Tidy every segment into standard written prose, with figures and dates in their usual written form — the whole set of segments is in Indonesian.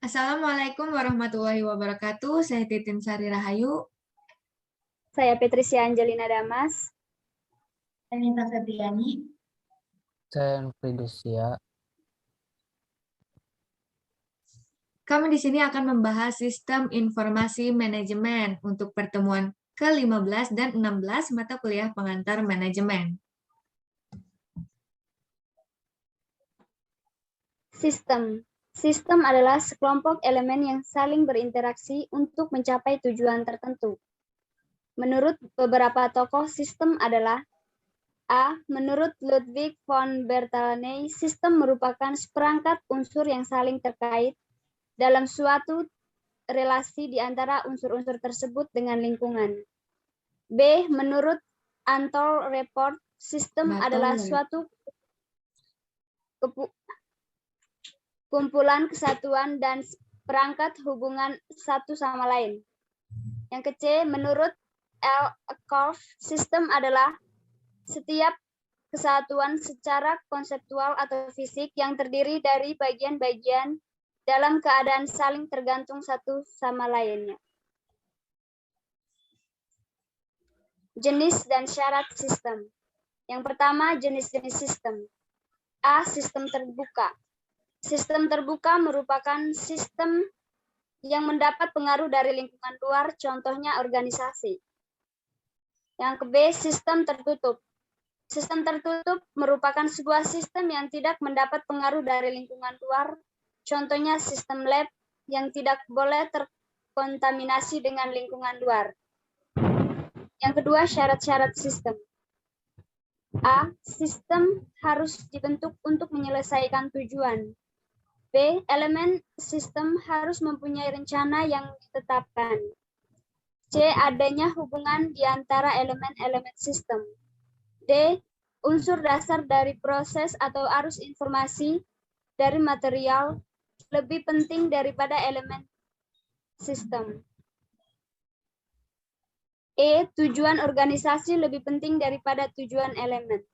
Assalamualaikum warahmatullahi wabarakatuh. Saya Titin Sari Rahayu. Saya Patricia Angelina Damas. Saya Nita Febriani. Saya Fridesia. Kami di sini akan membahas sistem informasi manajemen untuk pertemuan ke-15 dan 16 mata kuliah pengantar manajemen. Sistem adalah sekelompok elemen yang saling berinteraksi untuk mencapai tujuan tertentu. Menurut beberapa tokoh, sistem adalah A. Menurut Ludwig von Bertalanffy, sistem merupakan seperangkat unsur yang saling terkait dalam suatu relasi di antara unsur-unsur tersebut dengan lingkungan. B. Menurut Anatol Report, sistem adalah suatu kumpulan kesatuan dan perangkat hubungan satu sama lain. Yang ke C, menurut L. Korff, sistem adalah setiap kesatuan secara konseptual atau fisik yang terdiri dari bagian-bagian dalam keadaan saling tergantung satu sama lainnya. Jenis dan syarat sistem. Yang pertama, jenis-jenis sistem. A. Sistem terbuka. Sistem terbuka merupakan sistem yang mendapat pengaruh dari lingkungan luar, contohnya organisasi. Yang ke B, sistem tertutup. Sistem tertutup merupakan sebuah sistem yang tidak mendapat pengaruh dari lingkungan luar, contohnya sistem lab yang tidak boleh terkontaminasi dengan lingkungan luar. Yang kedua, syarat-syarat sistem. A. Sistem harus dibentuk untuk menyelesaikan tujuan. B. Elemen sistem harus mempunyai rencana yang ditetapkan. C. Adanya hubungan di antara elemen-elemen sistem. D. Unsur dasar dari proses atau arus informasi dari material lebih penting daripada elemen sistem. E. Tujuan organisasi lebih penting daripada tujuan elemen.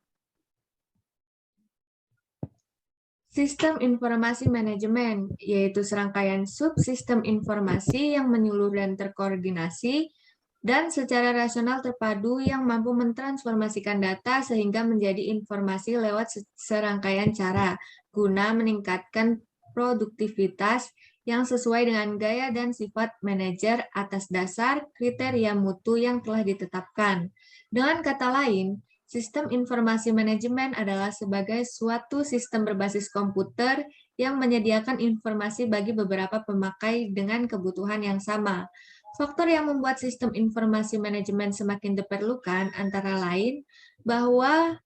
Sistem informasi manajemen, yaitu serangkaian subsistem informasi yang menyeluruh dan terkoordinasi dan secara rasional terpadu yang mampu mentransformasikan data sehingga menjadi informasi lewat serangkaian cara, guna meningkatkan produktivitas yang sesuai dengan gaya dan sifat manajer atas dasar kriteria mutu yang telah ditetapkan. Dengan kata lain, sistem informasi manajemen adalah sebagai suatu sistem berbasis komputer yang menyediakan informasi bagi beberapa pemakai dengan kebutuhan yang sama. Faktor yang membuat sistem informasi manajemen semakin diperlukan antara lain bahwa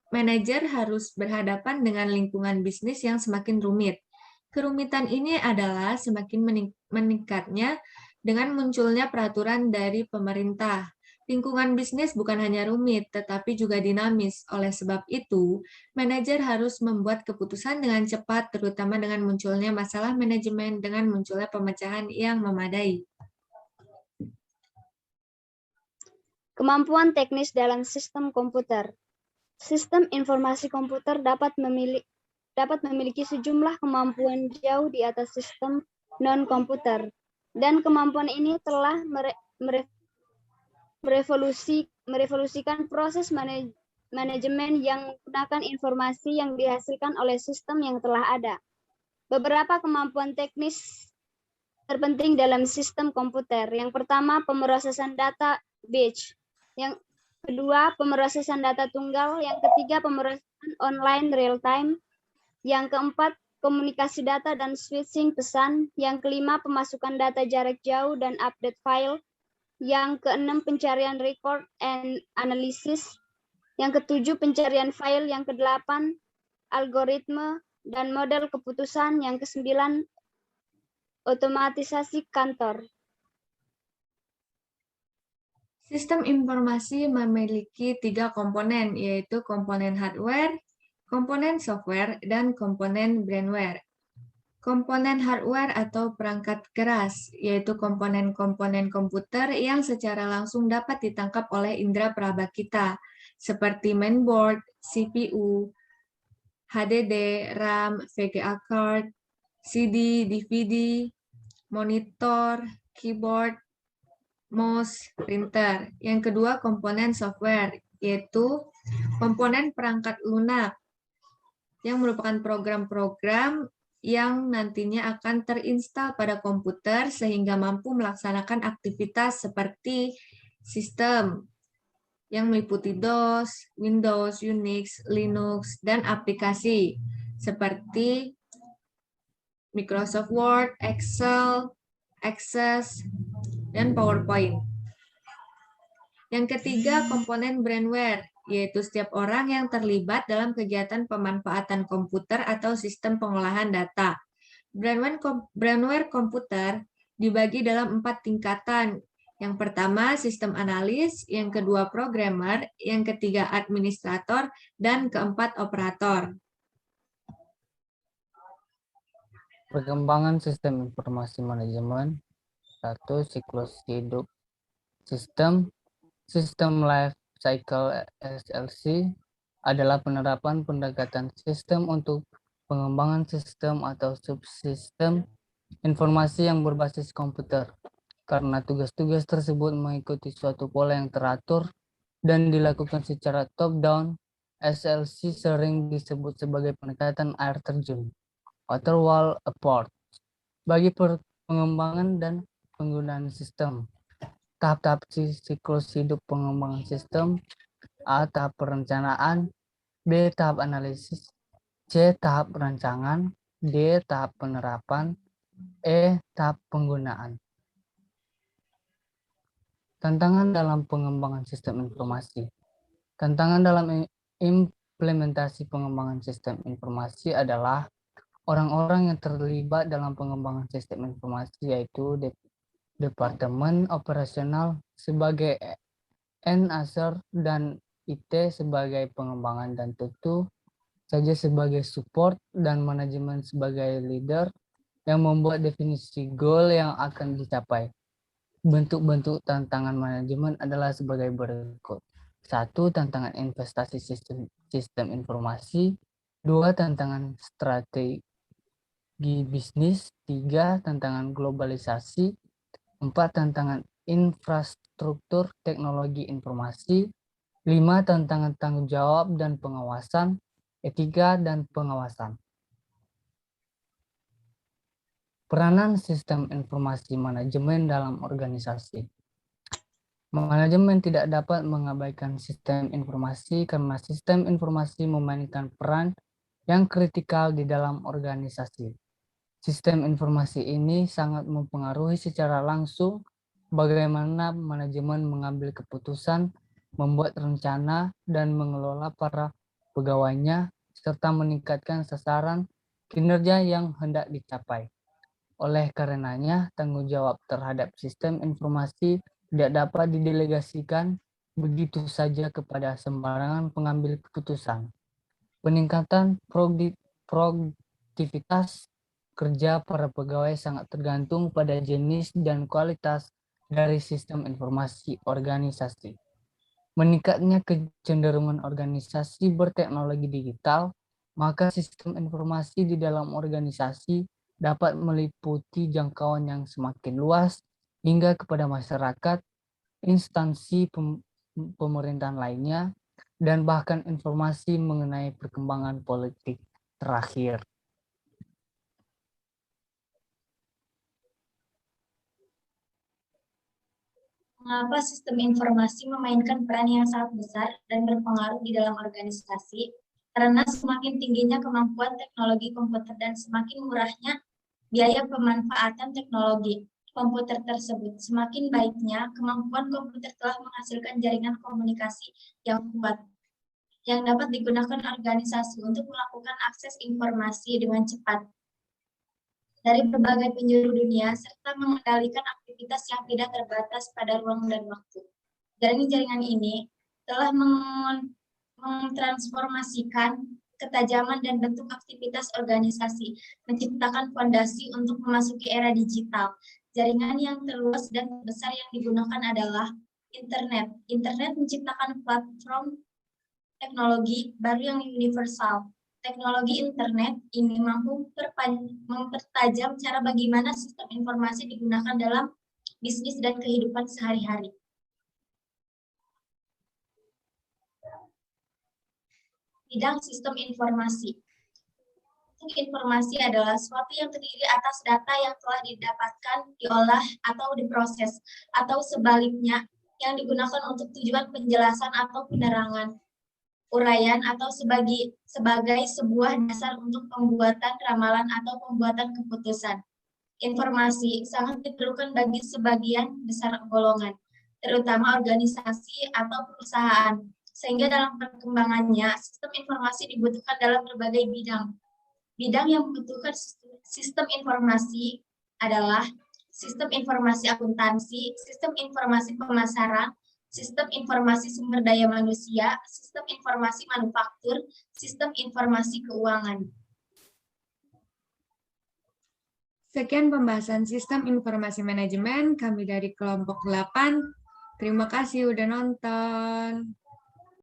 manajer harus berhadapan dengan lingkungan bisnis yang semakin rumit. Kerumitan ini adalah semakin meningkatnya dengan munculnya peraturan dari pemerintah. Lingkungan bisnis bukan hanya rumit, tetapi juga dinamis. Oleh sebab itu, manajer harus membuat keputusan dengan cepat, terutama dengan munculnya masalah manajemen dengan munculnya pemecahan yang memadai. Kemampuan teknis dalam sistem komputer. Sistem informasi komputer dapat memiliki sejumlah kemampuan jauh di atas sistem non-komputer, dan kemampuan ini telah merevolusikan proses manajemen yang menggunakan informasi yang dihasilkan oleh sistem yang telah ada. Beberapa kemampuan teknis terpenting dalam sistem komputer. Yang pertama, pemrosesan data batch. Yang kedua, pemrosesan data tunggal. Yang ketiga, pemrosesan online real time. Yang keempat, komunikasi data dan switching pesan. Yang kelima, pemasukan data jarak jauh dan update file. Yang keenam, pencarian record and analysis. Yang ketujuh, pencarian file. Yang kedelapan, algoritme dan model keputusan. Yang kesembilan, otomatisasi kantor. Sistem informasi memiliki 3 komponen, yaitu komponen hardware, komponen software, dan komponen brainware. Komponen hardware atau perangkat keras, yaitu komponen-komponen komputer yang secara langsung dapat ditangkap oleh indera peraba kita, seperti mainboard, CPU, HDD, RAM, VGA card, CD, DVD, monitor, keyboard, mouse, printer. Yang kedua, komponen software, yaitu komponen perangkat lunak yang merupakan program-program yang nantinya akan terinstal pada komputer sehingga mampu melaksanakan aktivitas seperti sistem yang meliputi DOS, Windows, Unix, Linux, dan aplikasi seperti Microsoft Word, Excel, Access, dan PowerPoint. Yang ketiga, komponen brandware, yaitu setiap orang yang terlibat dalam kegiatan pemanfaatan komputer atau sistem pengolahan data. Brandware komputer dibagi dalam 4 tingkatan. Yang pertama, sistem analis, yang kedua, programmer, yang ketiga, administrator, dan keempat, operator. Perkembangan sistem informasi manajemen. 1. Siklus hidup sistem. Sistem life cycle SLC adalah penerapan pendekatan sistem untuk pengembangan sistem atau subsistem informasi yang berbasis komputer. Karena tugas-tugas tersebut mengikuti suatu pola yang teratur dan dilakukan secara top-down, SLC sering disebut sebagai pendekatan air terjun, water wall approach, bagi pengembangan dan penggunaan sistem. Tahap-tahap siklus hidup pengembangan sistem: A. Tahap perencanaan, B. Tahap analisis, C. Tahap perancangan, D. Tahap penerapan, E. Tahap penggunaan. Tantangan dalam pengembangan sistem informasi. Tantangan dalam implementasi pengembangan sistem informasi adalah orang-orang yang terlibat dalam pengembangan sistem informasi, yaitu Departemen Operasional sebagai end user dan IT sebagai pengembangan, dan tentu saja sebagai support, dan manajemen sebagai leader yang membuat definisi goal yang akan dicapai. Bentuk-bentuk tantangan manajemen adalah sebagai berikut. 1. Tantangan investasi sistem informasi. 2. Tantangan strategi bisnis. 3. Tantangan globalisasi. 4. Tantangan infrastruktur teknologi informasi. 5. Tantangan tanggung jawab dan pengawasan. Etika dan pengawasan. Peranan sistem informasi manajemen dalam organisasi. Manajemen tidak dapat mengabaikan sistem informasi karena sistem informasi memainkan peran yang kritikal di dalam organisasi. Sistem informasi ini sangat mempengaruhi secara langsung bagaimana manajemen mengambil keputusan, membuat rencana, dan mengelola para pegawainya, serta meningkatkan sasaran kinerja yang hendak dicapai. Oleh karenanya, tanggung jawab terhadap sistem informasi tidak dapat didelegasikan begitu saja kepada sembarangan pengambil keputusan. Peningkatan produktivitas kerja para pegawai sangat tergantung pada jenis dan kualitas dari sistem informasi organisasi. Meningkatnya kecenderungan organisasi berteknologi digital, maka sistem informasi di dalam organisasi dapat meliputi jangkauan yang semakin luas hingga kepada masyarakat, instansi pemerintahan lainnya, dan bahkan informasi mengenai perkembangan politik terakhir. Mengapa sistem informasi memainkan peran yang sangat besar dan berpengaruh di dalam organisasi? Karena semakin tingginya kemampuan teknologi komputer dan semakin murahnya biaya pemanfaatan teknologi komputer tersebut, semakin baiknya kemampuan komputer telah menghasilkan jaringan komunikasi yang kuat yang dapat digunakan organisasi untuk melakukan akses informasi dengan cepat dari berbagai penjuru dunia, serta mengendalikan aktivitas yang tidak terbatas pada ruang dan waktu. Jaringan ini telah mentransformasikan ketajaman dan bentuk aktivitas organisasi, menciptakan fondasi untuk memasuki era digital. Jaringan yang terluas dan terbesar yang digunakan adalah internet. Internet menciptakan platform teknologi baru yang universal, Teknologi internet ini mampu mempertajam cara bagaimana sistem informasi digunakan dalam bisnis dan kehidupan sehari-hari. Bidang sistem informasi. Informasi adalah sesuatu yang terdiri atas data yang telah didapatkan, diolah, atau diproses, atau sebaliknya, yang digunakan untuk tujuan penjelasan atau penerangan, uraian, atau sebagai sebuah dasar untuk pembuatan ramalan atau pembuatan keputusan. Informasi sangat diperlukan bagi sebagian besar golongan, terutama organisasi atau perusahaan, sehingga dalam perkembangannya, sistem informasi dibutuhkan dalam berbagai bidang. Bidang yang membutuhkan sistem informasi adalah sistem informasi akuntansi, sistem informasi pemasaran, sistem informasi sumber daya manusia, sistem informasi manufaktur, sistem informasi keuangan. Sekian pembahasan sistem informasi manajemen kami dari kelompok 8. Terima kasih udah nonton.